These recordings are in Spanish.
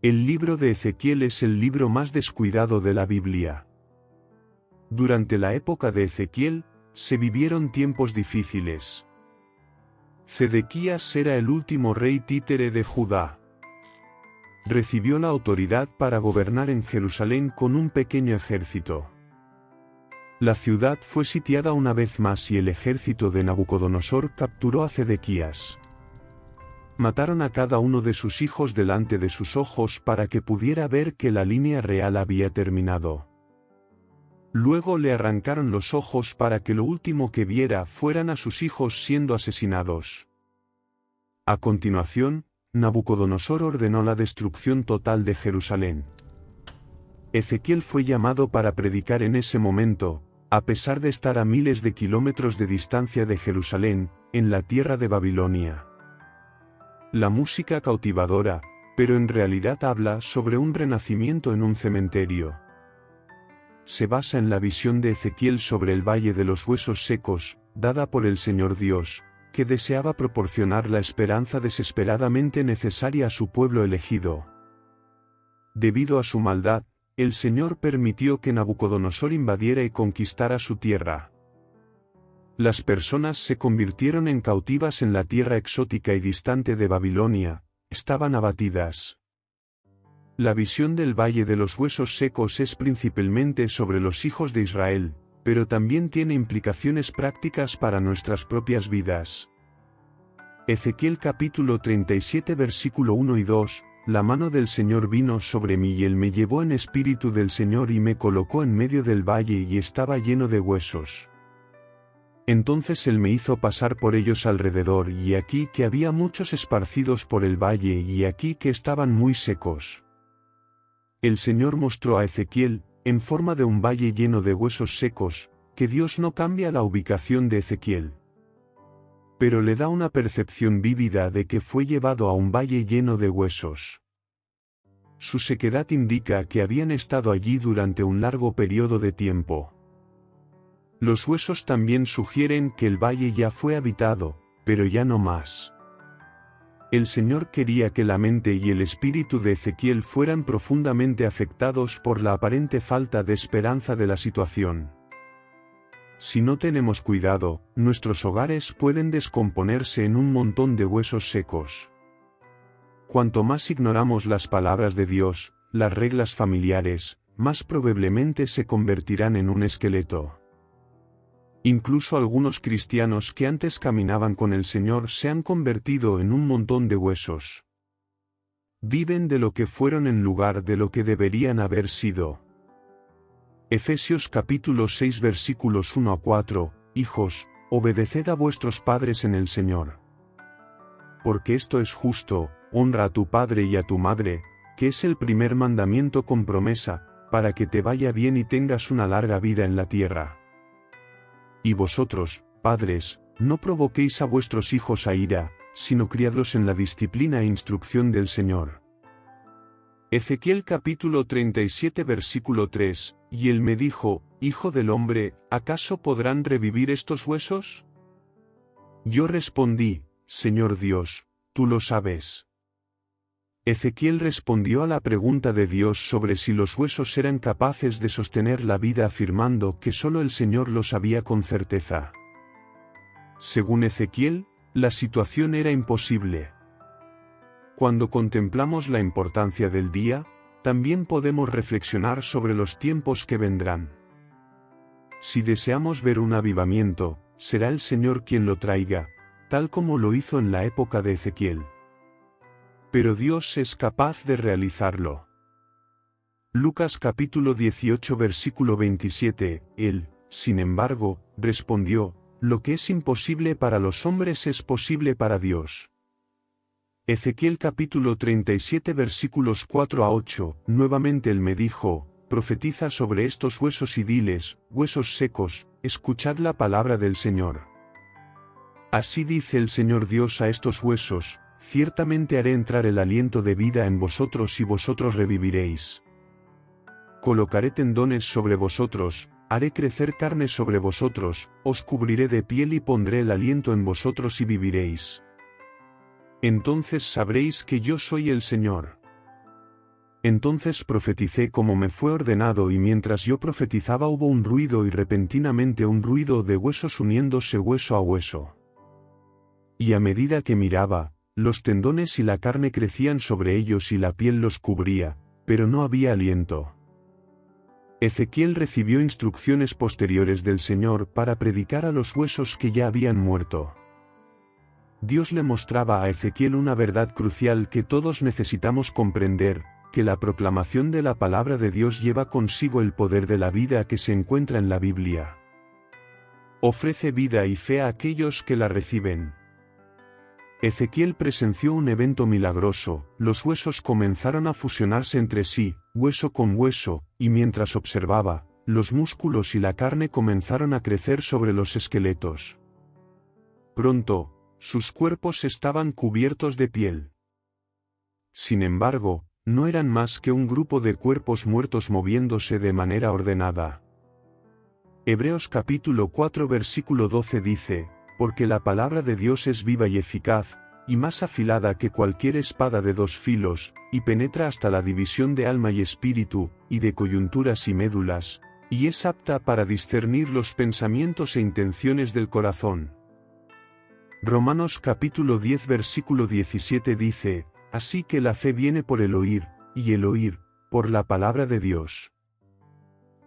El libro de Ezequiel es el libro más descuidado de la Biblia. Durante la época de Ezequiel, se vivieron tiempos difíciles. Zedequías era el último rey títere de Judá. Recibió la autoridad para gobernar en Jerusalén con un pequeño ejército. La ciudad fue sitiada una vez más y el ejército de Nabucodonosor capturó a Zedequías. Mataron a cada uno de sus hijos delante de sus ojos para que pudiera ver que la línea real había terminado. Luego le arrancaron los ojos para que lo último que viera fueran a sus hijos siendo asesinados. A continuación, Nabucodonosor ordenó la destrucción total de Jerusalén. Ezequiel fue llamado para predicar en ese momento, a pesar de estar a miles de kilómetros de distancia de Jerusalén, en la tierra de Babilonia. La música cautivadora, pero en realidad habla sobre un renacimiento en un cementerio. Se basa en la visión de Ezequiel sobre el valle de los huesos secos, dada por el Señor Dios, que deseaba proporcionar la esperanza desesperadamente necesaria a su pueblo elegido. Debido a su maldad, el Señor permitió que Nabucodonosor invadiera y conquistara su tierra. Las personas se convirtieron en cautivas en la tierra exótica y distante de Babilonia, estaban abatidas. La visión del Valle de los Huesos Secos es principalmente sobre los hijos de Israel, pero también tiene implicaciones prácticas para nuestras propias vidas. Ezequiel capítulo 37 versículo 1 y 2, La mano del Señor vino sobre mí y él me llevó en espíritu del Señor y me colocó en medio del valle y estaba lleno de huesos. Entonces él me hizo pasar por ellos alrededor y aquí que había muchos esparcidos por el valle y aquí que estaban muy secos. El Señor mostró a Ezequiel, en forma de un valle lleno de huesos secos, que Dios no cambia la ubicación de Ezequiel. Pero le da una percepción vívida de que fue llevado a un valle lleno de huesos. Su sequedad indica que habían estado allí durante un largo periodo de tiempo. Los huesos también sugieren que el valle ya fue habitado, pero ya no más. El Señor quería que la mente y el espíritu de Ezequiel fueran profundamente afectados por la aparente falta de esperanza de la situación. Si no tenemos cuidado, nuestros hogares pueden descomponerse en un montón de huesos secos. Cuanto más ignoramos las palabras de Dios, las reglas familiares, más probablemente se convertirán en un esqueleto. Incluso algunos cristianos que antes caminaban con el Señor se han convertido en un montón de huesos. Viven de lo que fueron en lugar de lo que deberían haber sido. Efesios capítulo 6 versículos 1 a 4, Hijos, obedeced a vuestros padres en el Señor. Porque esto es justo, honra a tu padre y a tu madre, que es el primer mandamiento con promesa, para que te vaya bien y tengas una larga vida en la tierra. Y vosotros, padres, no provoquéis a vuestros hijos a ira, sino criadlos en la disciplina e instrucción del Señor. Ezequiel capítulo 37 versículo 3, y él me dijo, Hijo del hombre, ¿acaso podrán revivir estos huesos? Yo respondí, Señor Dios, tú lo sabes. Ezequiel respondió a la pregunta de Dios sobre si los huesos eran capaces de sostener la vida afirmando que solo el Señor lo sabía con certeza. Según Ezequiel, la situación era imposible. Cuando contemplamos la importancia del día, también podemos reflexionar sobre los tiempos que vendrán. Si deseamos ver un avivamiento, será el Señor quien lo traiga, tal como lo hizo en la época de Ezequiel. Pero Dios es capaz de realizarlo. Lucas capítulo 18 versículo 27, Él, sin embargo, respondió, lo que es imposible para los hombres es posible para Dios. Ezequiel capítulo 37 versículos 4 a 8, nuevamente él me dijo, profetiza sobre estos huesos y diles, huesos secos, escuchad la palabra del Señor. Así dice el Señor Dios a estos huesos, ciertamente haré entrar el aliento de vida en vosotros y vosotros reviviréis. Colocaré tendones sobre vosotros, haré crecer carne sobre vosotros, os cubriré de piel y pondré el aliento en vosotros y viviréis. Entonces sabréis que yo soy el Señor. Entonces profeticé como me fue ordenado, y mientras yo profetizaba hubo un ruido y repentinamente un ruido de huesos uniéndose hueso a hueso. Y a medida que miraba, los tendones y la carne crecían sobre ellos y la piel los cubría, pero no había aliento. Ezequiel recibió instrucciones posteriores del Señor para predicar a los huesos que ya habían muerto. Dios le mostraba a Ezequiel una verdad crucial que todos necesitamos comprender, que la proclamación de la palabra de Dios lleva consigo el poder de la vida que se encuentra en la Biblia. Ofrece vida y fe a aquellos que la reciben. Ezequiel presenció un evento milagroso, los huesos comenzaron a fusionarse entre sí, hueso con hueso, y mientras observaba, los músculos y la carne comenzaron a crecer sobre los esqueletos. Pronto, sus cuerpos estaban cubiertos de piel. Sin embargo, no eran más que un grupo de cuerpos muertos moviéndose de manera ordenada. Hebreos capítulo 4 versículo 12 dice, porque la palabra de Dios es viva y eficaz, y más afilada que cualquier espada de dos filos, y penetra hasta la división de alma y espíritu, y de coyunturas y médulas, y es apta para discernir los pensamientos e intenciones del corazón. Romanos capítulo 10 versículo 17 dice, así que la fe viene por el oír, y el oír, por la palabra de Dios.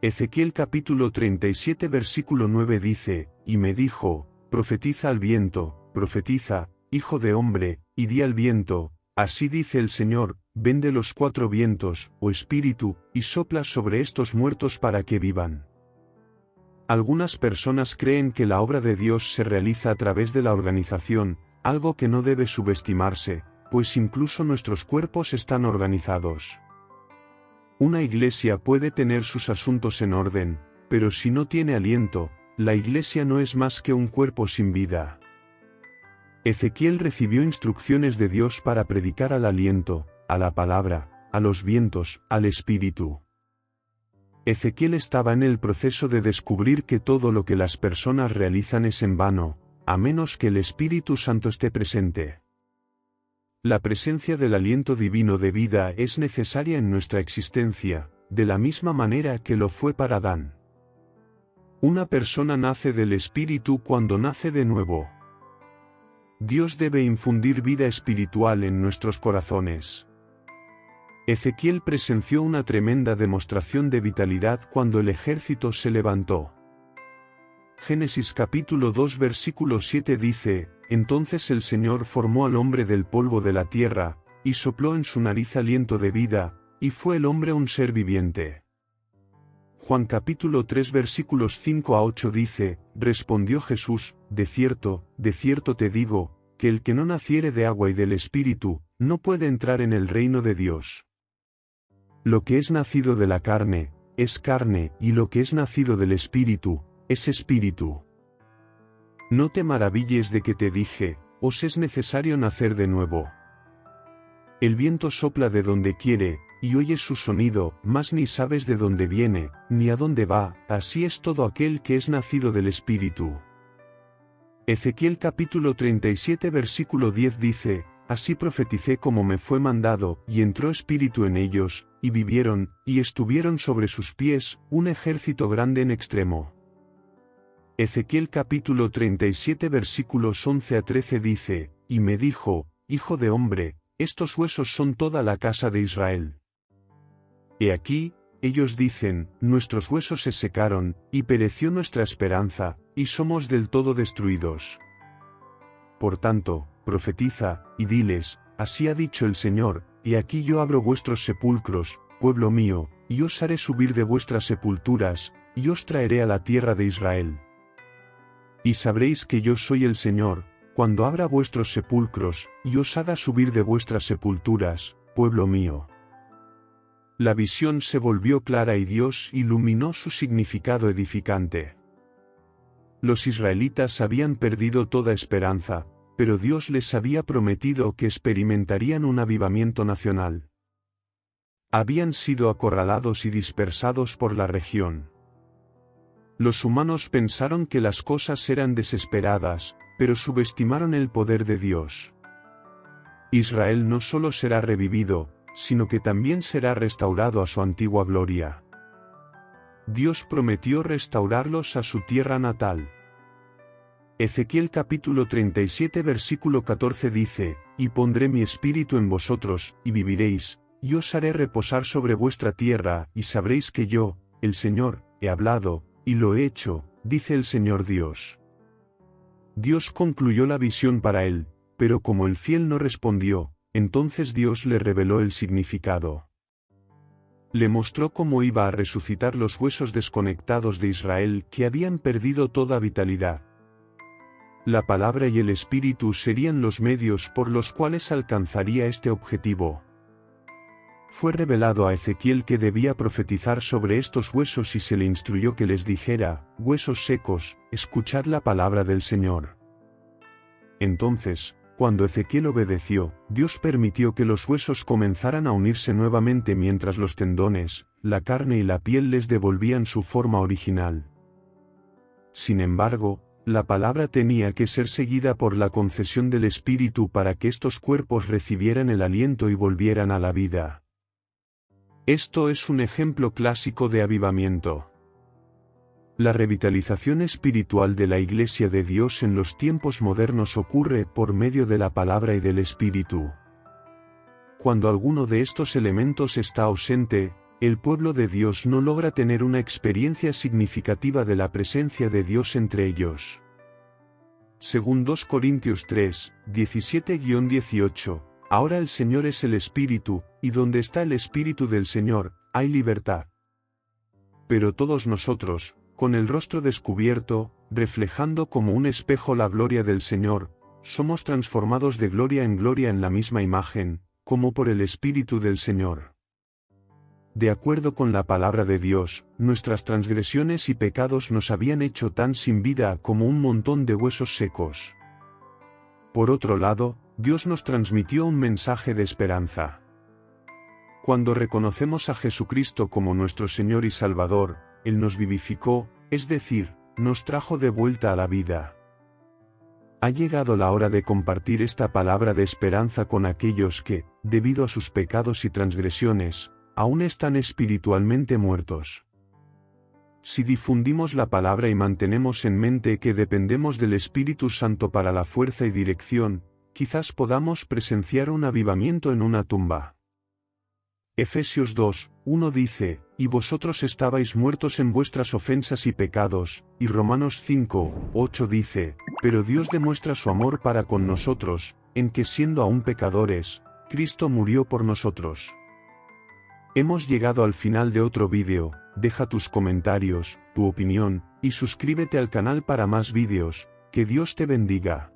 Ezequiel capítulo 37 versículo 9 dice, y me dijo, profetiza al viento, profetiza, hijo de hombre, y di al viento, así dice el Señor, ven de los cuatro vientos, oh espíritu, y sopla sobre estos muertos para que vivan. Algunas personas creen que la obra de Dios se realiza a través de la organización, algo que no debe subestimarse, pues incluso nuestros cuerpos están organizados. Una iglesia puede tener sus asuntos en orden, pero si no tiene aliento, la iglesia no es más que un cuerpo sin vida. Ezequiel recibió instrucciones de Dios para predicar al aliento, a la palabra, a los vientos, al espíritu. Ezequiel estaba en el proceso de descubrir que todo lo que las personas realizan es en vano, a menos que el Espíritu Santo esté presente. La presencia del aliento divino de vida es necesaria en nuestra existencia, de la misma manera que lo fue para Adán. Una persona nace del Espíritu cuando nace de nuevo. Dios debe infundir vida espiritual en nuestros corazones. Ezequiel presenció una tremenda demostración de vitalidad cuando el ejército se levantó. Génesis capítulo 2 versículo 7 dice, entonces el Señor formó al hombre del polvo de la tierra, y sopló en su nariz aliento de vida, y fue el hombre un ser viviente. Juan capítulo 3 versículos 5 a 8 dice, respondió Jesús, de cierto te digo, que el que no naciere de agua y del Espíritu, no puede entrar en el reino de Dios. Lo que es nacido de la carne, es carne, y lo que es nacido del Espíritu, es espíritu. No te maravilles de que te dije, os es necesario nacer de nuevo. El viento sopla de donde quiere, y oyes su sonido, mas ni sabes de dónde viene, ni a dónde va, así es todo aquel que es nacido del Espíritu. Ezequiel capítulo 37 versículo 10 dice, así profeticé como me fue mandado, y entró espíritu en ellos, y vivieron, y estuvieron sobre sus pies, un ejército grande en extremo. Ezequiel capítulo 37 versículos 11 a 13 dice, y me dijo, hijo de hombre, estos huesos son toda la casa de Israel. He aquí, ellos dicen, nuestros huesos se secaron, y pereció nuestra esperanza, y somos del todo destruidos. Por tanto, profetiza, y diles, así ha dicho el Señor, y aquí yo abro vuestros sepulcros, pueblo mío, y os haré subir de vuestras sepulturas, y os traeré a la tierra de Israel. Y sabréis que yo soy el Señor, cuando abra vuestros sepulcros, y os haga subir de vuestras sepulturas, pueblo mío. La visión se volvió clara y Dios iluminó su significado edificante. Los israelitas habían perdido toda esperanza, pero Dios les había prometido que experimentarían un avivamiento nacional. Habían sido acorralados y dispersados por la región. Los humanos pensaron que las cosas eran desesperadas, pero subestimaron el poder de Dios. Israel no solo será revivido, sino que también será restaurado a su antigua gloria. Dios prometió restaurarlos a su tierra natal. Ezequiel capítulo 37 versículo 14 dice, «Y pondré mi espíritu en vosotros, y viviréis, y os haré reposar sobre vuestra tierra, y sabréis que yo, el Señor, he hablado, y lo he hecho, dice el Señor Dios». Dios concluyó la visión para él, pero como el fiel no respondió, entonces Dios le reveló el significado. Le mostró cómo iba a resucitar los huesos desconectados de Israel que habían perdido toda vitalidad. La palabra y el espíritu serían los medios por los cuales alcanzaría este objetivo. Fue revelado a Ezequiel que debía profetizar sobre estos huesos y se le instruyó que les dijera, «Huesos secos, escuchad la palabra del Señor». Entonces, cuando Ezequiel obedeció, Dios permitió que los huesos comenzaran a unirse nuevamente mientras los tendones, la carne y la piel les devolvían su forma original. Sin embargo, la palabra tenía que ser seguida por la concesión del Espíritu para que estos cuerpos recibieran el aliento y volvieran a la vida. Esto es un ejemplo clásico de avivamiento. La revitalización espiritual de la Iglesia de Dios en los tiempos modernos ocurre por medio de la palabra y del Espíritu. Cuando alguno de estos elementos está ausente, el pueblo de Dios no logra tener una experiencia significativa de la presencia de Dios entre ellos. Según 2 Corintios 3, 17-18, ahora el Señor es el Espíritu, y donde está el Espíritu del Señor, hay libertad. Pero todos nosotros, con el rostro descubierto, reflejando como un espejo la gloria del Señor, somos transformados de gloria en la misma imagen, como por el Espíritu del Señor. De acuerdo con la palabra de Dios, nuestras transgresiones y pecados nos habían hecho tan sin vida como un montón de huesos secos. Por otro lado, Dios nos transmitió un mensaje de esperanza. Cuando reconocemos a Jesucristo como nuestro Señor y Salvador, Él nos vivificó, es decir, nos trajo de vuelta a la vida. Ha llegado la hora de compartir esta palabra de esperanza con aquellos que, debido a sus pecados y transgresiones, aún están espiritualmente muertos. Si difundimos la palabra y mantenemos en mente que dependemos del Espíritu Santo para la fuerza y dirección, quizás podamos presenciar un avivamiento en una tumba. Efesios 2, 1 dice, «Y vosotros estabais muertos en vuestras ofensas y pecados», y Romanos 5, 8 dice, «Pero Dios demuestra su amor para con nosotros, en que siendo aún pecadores, Cristo murió por nosotros». Hemos llegado al final de otro vídeo. Deja tus comentarios, tu opinión, y suscríbete al canal para más vídeos. Que Dios te bendiga.